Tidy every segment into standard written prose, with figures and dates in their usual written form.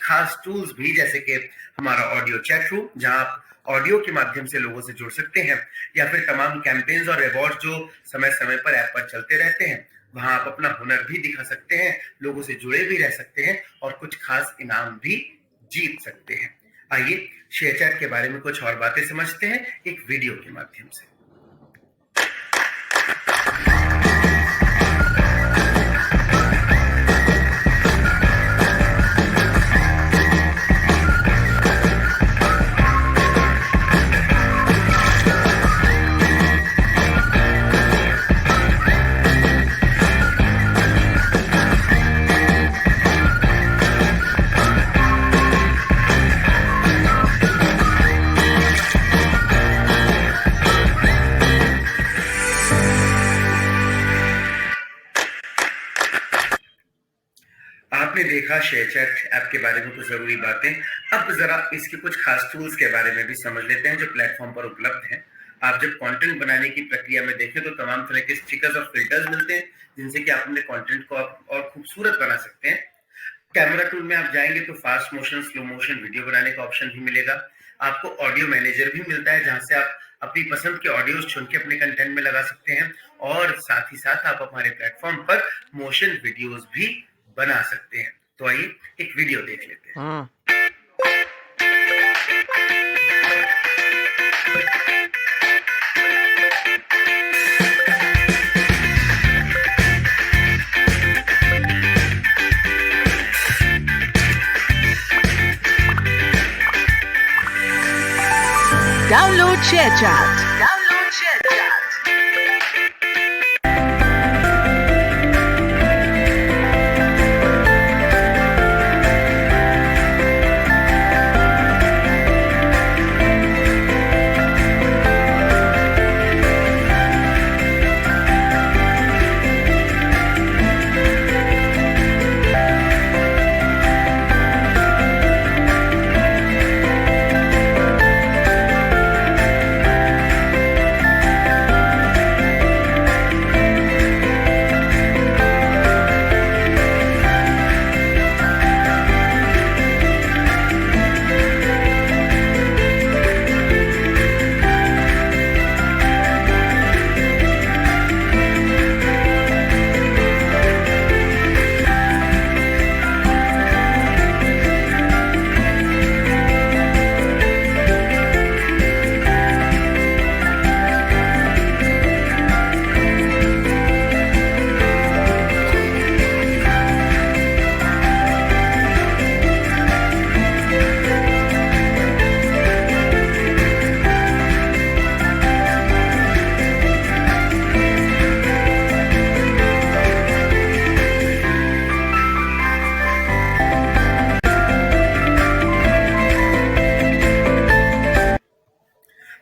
खास टूल्स भी, जैसे कि हमारा ऑडियो चैट रूम, जहां आप ऑडियो के माध्यम से लोगों से जुड़ सकते हैं, या फिर तमाम कैंपेन्स और अवार्ड जो समय समय पर ऐप पर चलते रहते हैं, वहां आप अपना हुनर भी दिखा सकते हैं, लोगों से जुड़े भी रह सकते हैं और कुछ खास इनाम भी जीत सकते हैं। आइए शेयर चैट के बारे में कुछ और बातें समझते हैं एक वीडियो के माध्यम से। आपने देखा शेयर चैट ऐप के बारे में कुछ जरूरी बातें। अब जरा इसके कुछ खास टूल्स के बारे में भी समझ लेते हैं जो प्लेटफॉर्म पर उपलब्ध हैं। आप जब कंटेंट बनाने की प्रक्रिया में देखें तो तमाम तरह के स्टिकर्स और फिल्टर्स मिलते हैं, जिनसे कि आप अपने कंटेंट को और खूबसूरत बना सकते हैं। कैमरा टूल में आप जाएंगे तो fast motion, slow motion video बनाने का ऑप्शन भी मिलेगा। आपको ऑडियो मैनेजर भी मिलता है, जहां से आप अपनी पसंद के ऑडियोज चुन के अपने कंटेंट में लगा सकते हैं, और साथ ही साथ आप हमारे प्लेटफॉर्म पर मोशन वीडियोज भी बना सकते हैं। तो आइए एक वीडियो देख लेते हैं। Download ShareChat. Download ShareChat.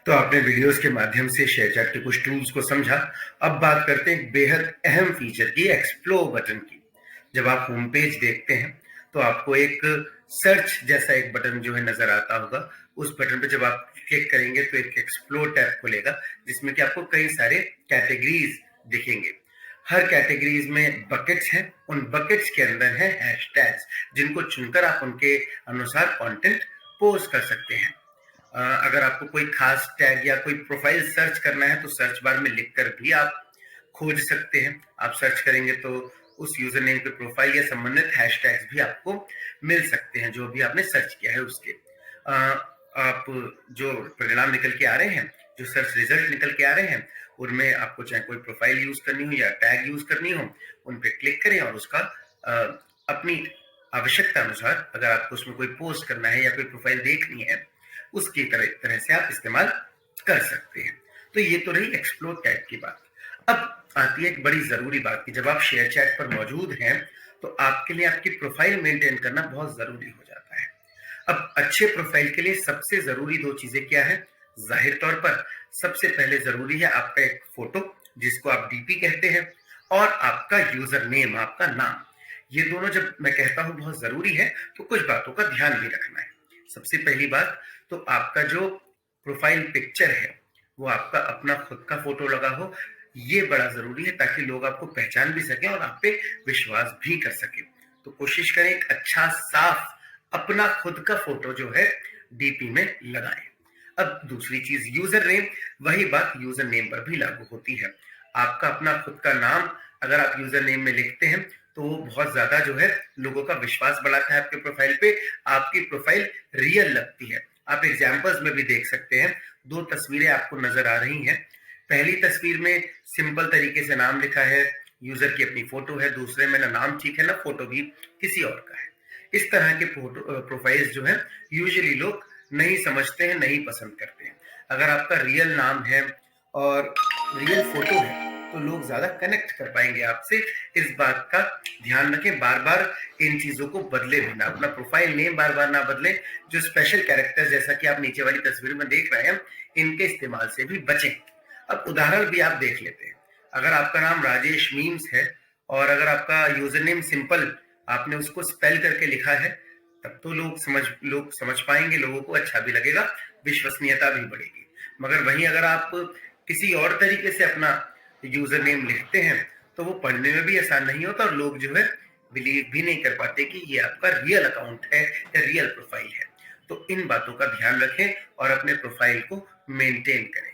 तो आपने वीडियोस के माध्यम से शेयर चैट के कुछ टूल्स को समझा। अब बात करते हैं एक बेहद अहम फीचर की, एक्सप्लोर बटन की। जब आप होम पेज देखते हैं तो आपको एक सर्च जैसा एक बटन जो है नजर आता होगा। उस बटन पे जब आप क्लिक करेंगे तो एक एक्सप्लोर टैब खुलेगा, जिसमें कि आपको कई सारे कैटेगरीज दिखेंगे। हर कैटेगरीज में बकेट्स हैं, उन बकेट्स के अंदर है हैशटैग्स, जिनको चुनकर आप उनके अनुसार कंटेंट पोस्ट कर सकते हैं। अगर आपको कोई खास टैग या कोई प्रोफाइल सर्च करना है तो सर्च बार में लिखकर भी आप खोज सकते हैं। आप सर्च करेंगे तो उस यूजर नेम के प्रोफाइल या संबंधित हैशटैग्स भी आपको मिल सकते हैं जो भी आपने सर्च किया है उसके। आप जो परिणाम निकल के आ रहे हैं, जो सर्च रिजल्ट निकल के आ रहे हैं, उनमें आपको चाहे कोई प्रोफाइल यूज करनी हो या टैग यूज करनी हो, उन पे क्लिक करें और उसका अपनी आवश्यकता अनुसार, अगर आपको उसमें कोई पोस्ट करना है या कोई प्रोफाइल देखनी है, उसकी तरह से आप इस्तेमाल कर सकते हैं। तो ये तो रही एक्सप्लोर टैग की बात। अब आती है एक बड़ी जरूरी बात कि जब आप शेयर चैट पर मौजूद हैं तो आपके लिए आपकी प्रोफाइल मेंटेन करना बहुत जरूरी हो जाता है। अब अच्छे प्रोफाइल के लिए सबसे जरूरी दो चीजें क्या है? जाहिर तौर पर सबसे पहले जरूरी है आपका एक फोटो, जिसको आप डीपी कहते हैं, और आपका यूजर नेम, आपका नाम। ये दोनों जब मैं कहता हूं बहुत जरूरी है तो कुछ बातों का ध्यान भी रखना है। सबसे पहली बात तो आपका जो प्रोफाइल पिक्चर है वो आपका अपना खुद का फोटो लगा हो, ये बड़ा जरूरी है ताकि लोग आपको पहचान भी सकें और आप पे विश्वास भी कर सकें। तो कोशिश करें एक अच्छा, साफ, अपना खुद का फोटो जो है डीपी में लगाएं। अब दूसरी चीज यूजर नेम, वही बात यूजर नेम पर भी लागू होती है। आपका अपना खुद का नाम अगर आप यूजर नेम में लिखते हैं तो वो बहुत ज्यादा जो है लोगों का विश्वास बढ़ाता है आपके प्रोफाइल पे, आपकी प्रोफाइल रियल लगती है। आप एग्जाम्पल्स में भी देख सकते हैं, दो तस्वीरें आपको नजर आ रही हैं। पहली तस्वीर में सिंपल तरीके से नाम लिखा है, यूजर की अपनी फोटो है, दूसरे में ना नाम ठीक है ना फोटो भी किसी और का है। इस तरह के फोटो प्रोफाइल्स जो है यूजुअली लोग नहीं समझते हैं, नहीं पसंद करते हैं। अगर आपका रियल नाम है और रियल फोटो है तो लोग ज्यादा कनेक्ट कर पाएंगे आपसे। इस बात का ध्यान रखें, बार बार इन चीजों को बदले भी ना, अपना प्रोफाइल नेम बार बार ना बदलें। जो स्पेशल कैरेक्टर्स जैसा कि आप नीचे वाली तस्वीर में देख रहे हैं, इनके इस्तेमाल से भी बचें। अब उदाहरण भी आप देख लेते हैं। अगर आपका नाम राजेश मीम्स है और अगर आपका यूजर नेम सिंपल आपने उसको स्पेल करके लिखा है, तब तो लोग समझ पाएंगे, लोगों को अच्छा भी लगेगा, विश्वसनीयता भी बढ़ेगी। मगर वहीं अगर आप किसी और तरीके से अपना यूजर नेम लिखते हैं तो वो पढ़ने में भी आसान नहीं होता और लोग जो है बिलीव भी नहीं कर पाते कि ये आपका रियल अकाउंट है या रियल प्रोफाइल है। तो इन बातों का ध्यान रखें और अपने प्रोफाइल को मेंटेन करें।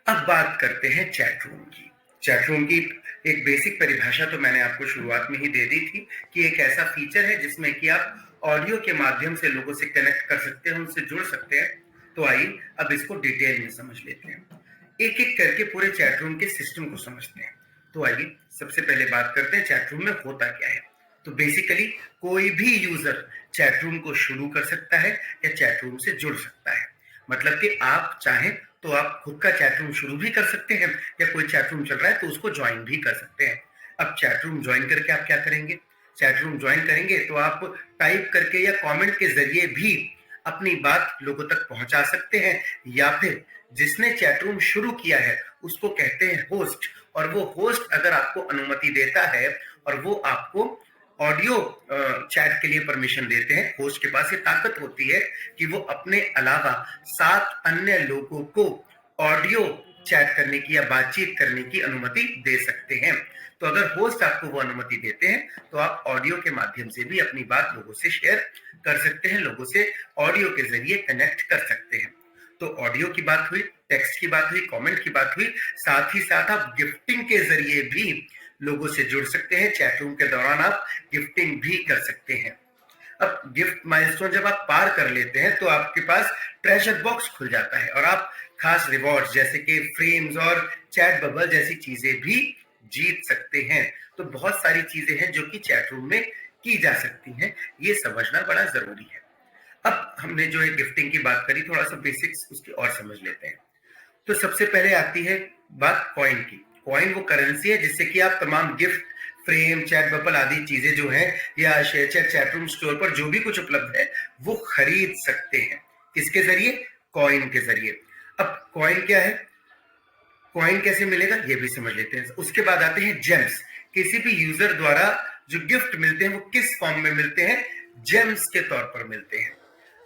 अब बात करते हैं चैट रूम की। चैट रूम की एक बेसिक परिभाषा तो मैंने आपको शुरुआत में ही दे दी थी कि एक ऐसा फीचर है जिसमें कि आप ऑडियो के माध्यम से लोगों से कनेक्ट कर सकते हैं, उनसे जुड़ सकते हैं। तो आइए अब इसको डिटेल में समझ लेते हैं, एक एक करके पूरे चैट रूम के सिस्टम को समझते हैं। तो आइए सबसे पहले बात करते हैं चैट रूम में होता क्या है। तो बेसिकली कोई भी यूजर चैट रूम को शुरू कर सकता है या चैट रूम से जुड़ सकता है। मतलब कि आप चाहें तो आप खुद का चैट रूम शुरू भी कर सकते हैं या कोई चैट रूम चल रहा है तो उसको ज्वाइन भी कर सकते हैं। अब चैट रूम ज्वाइन करके आप क्या करेंगे? चैट रूम ज्वाइन करेंगे तो आप टाइप करके या कमेंट के जरिए भी अपनी बात लोगों तक पहुंचा सकते हैं, या फिर जिसने चैट रूम शुरू किया है उसको कहते हैं होस्ट, और वो होस्ट अगर आपको अनुमति देता है और वो आपको ऑडियो चैट के लिए परमिशन देते हैं, होस्ट के पास ये ताकत होती है कि वो अपने अलावा 7 अन्य लोगों को ऑडियो चैट करने की या बातचीत करने की अनुमति दे सकते हैं। तो अगर होस्ट आपको वो अनुमति देते हैं तो आप ऑडियो के माध्यम से भी अपनी बात लोगों से शेयर कर सकते हैं, लोगों से ऑडियो के जरिए कनेक्ट कर सकते हैं। तो ऑडियो की बात हुई, टेक्स्ट की बात हुई, कमेंट की बात हुई, साथ ही साथ आप गिफ्टिंग के जरिए भी लोगों से जुड़ सकते हैं। चैट रूम के दौरान आप गिफ्टिंग भी कर सकते हैं। अब गिफ्ट माइलस्टोन जब आप पार कर लेते हैं तो आपके पास ट्रेजर बॉक्स खुल जाता है और आप खास रिवॉर्ड्स जैसे कि फ्रेम्स और चैट बबल जैसी चीजें भी जीत सकते हैं। तो बहुत सारी चीजें हैं जो कि चैट रूम में की जा सकती हैं, ये समझना बड़ा जरूरी है। अब हमने जो है गिफ्टिंग की बात करी, थोड़ा सा बेसिक्स उसकी और समझ लेते हैं। तो सबसे पहले आती है बात कॉइन की। कॉइन वो करेंसी है जिससे कि आप तमाम गिफ्ट, फ्रेम, चैट बबल आदि चीजें जो हैं या शेयरचैट चैट रूम स्टोर पर जो भी कुछ उपलब्ध है वो खरीद सकते हैं। किसके जरिए? कॉइन के जरिए। अब कॉइन क्या है, कॉइन कैसे मिलेगा ये भी समझ लेते हैं। उसके बाद आते हैं जेम्स। किसी भी यूजर द्वारा जो गिफ्ट मिलते हैं वो किस फॉर्म में मिलते हैं? जेम्स के तौर पर मिलते हैं।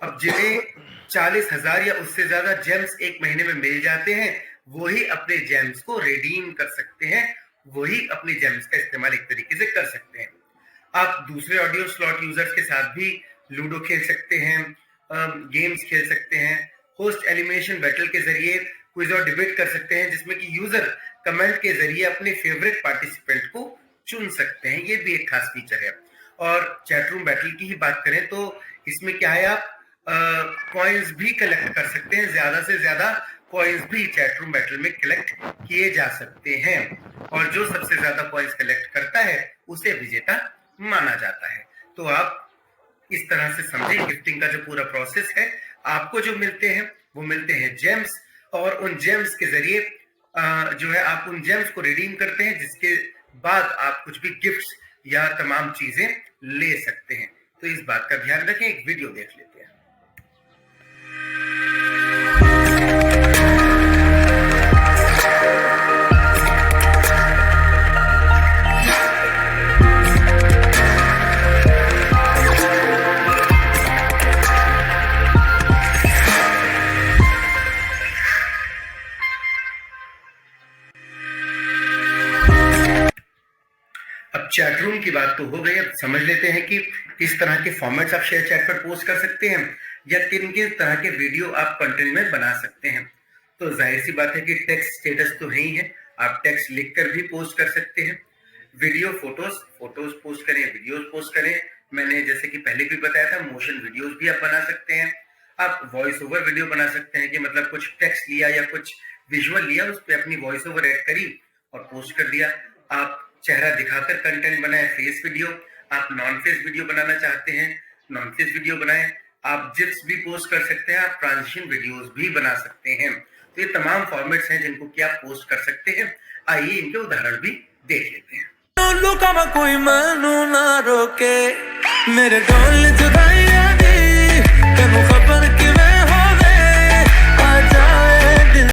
अब जिन्हें 40,000 या उससे ज्यादा जेम्स एक महीने में मिल जाते हैं वही अपने जेम्स को रिडीम कर सकते हैं, वही अपने जेम्स का इस्तेमाल एक तरीके से कर सकते हैं। आप दूसरे ऑडियो स्लॉट यूजर्स के साथ भी लूडो खेल सकते हैं, गेम्स खेल सकते हैं, होस्ट एलिमिनेशन बैटल के जरिए क्विज और डिबेट कर सकते हैं जिसमें कि यूजर कमेंट के जरिए अपने फेवरेट पार्टिसिपेंट को चुन सकते हैं, ये भी एक खास फीचर है। और चैट रूम बैटल की ही बात करें तो इसमें क्या है, आप कॉइन्स भी कलेक्ट कर सकते हैं, ज्यादा से ज्यादा कॉइन्स भी चैट रूम बैटल में कलेक्ट किए जा सकते हैं और जो सबसे ज्यादा कॉइन्स कलेक्ट करता है उसे विजेता माना जाता है। तो आप इस तरह से समझें गिफ्टिंग का जो पूरा प्रोसेस है। आपको जो मिलते हैं वो मिलते हैं जेम्स, और उन जेम्स के जरिए जो है आप उन जेम्स को रिडीम करते हैं जिसके बाद आप कुछ भी गिफ्ट्स या तमाम चीजें ले सकते हैं। तो इस बात का ध्यान रखें। एक वीडियो देख लेते हैं। चैट रूम की बात तो हो गई, अब समझ लेते हैं कि किस तरह के फॉर्मेट्स आप शेयर चैट पर पोस्ट कर सकते हैं या किन किन तरह के वीडियो आप कंटेंट में बना सकते हैं। तो जाहिर सी बात है कि टेक्स्ट स्टेटस तो है ही है, आप टेक्स्ट लिखकर भी पोस्ट कर सकते हैं। वीडियो फोटोज पोस्ट करें, वीडियोस पोस्ट करें। मैंने जैसे कि पहले भी बताया था, मोशन वीडियोस भी आप बना सकते हैं। आप वॉइस ओवर वीडियो बना सकते हैं कि मतलब कुछ टेक्स्ट लिया या कुछ विजुअल लिया, उस पर अपनी वॉइस ओवर ऐड करी और पोस्ट कर दिया। आप चेहरा दिखाकर कंटेंट बनाए, फेस वीडियो। आप नॉन फेस वीडियो बनाना चाहते हैं, नॉन फेस वीडियो बनाएं। आप जिप्स भी पोस्ट कर सकते हैं, आप ट्रांजिशन वीडियोस भी बना सकते हैं। तो ये तमाम फॉर्मेट्स हैं जिनको कि आप पोस्ट कर सकते हैं। आइए इनके उदाहरण भी देख लेते हैं। कोई मनु ना रोके मेरे ढोल जुदाइयां दी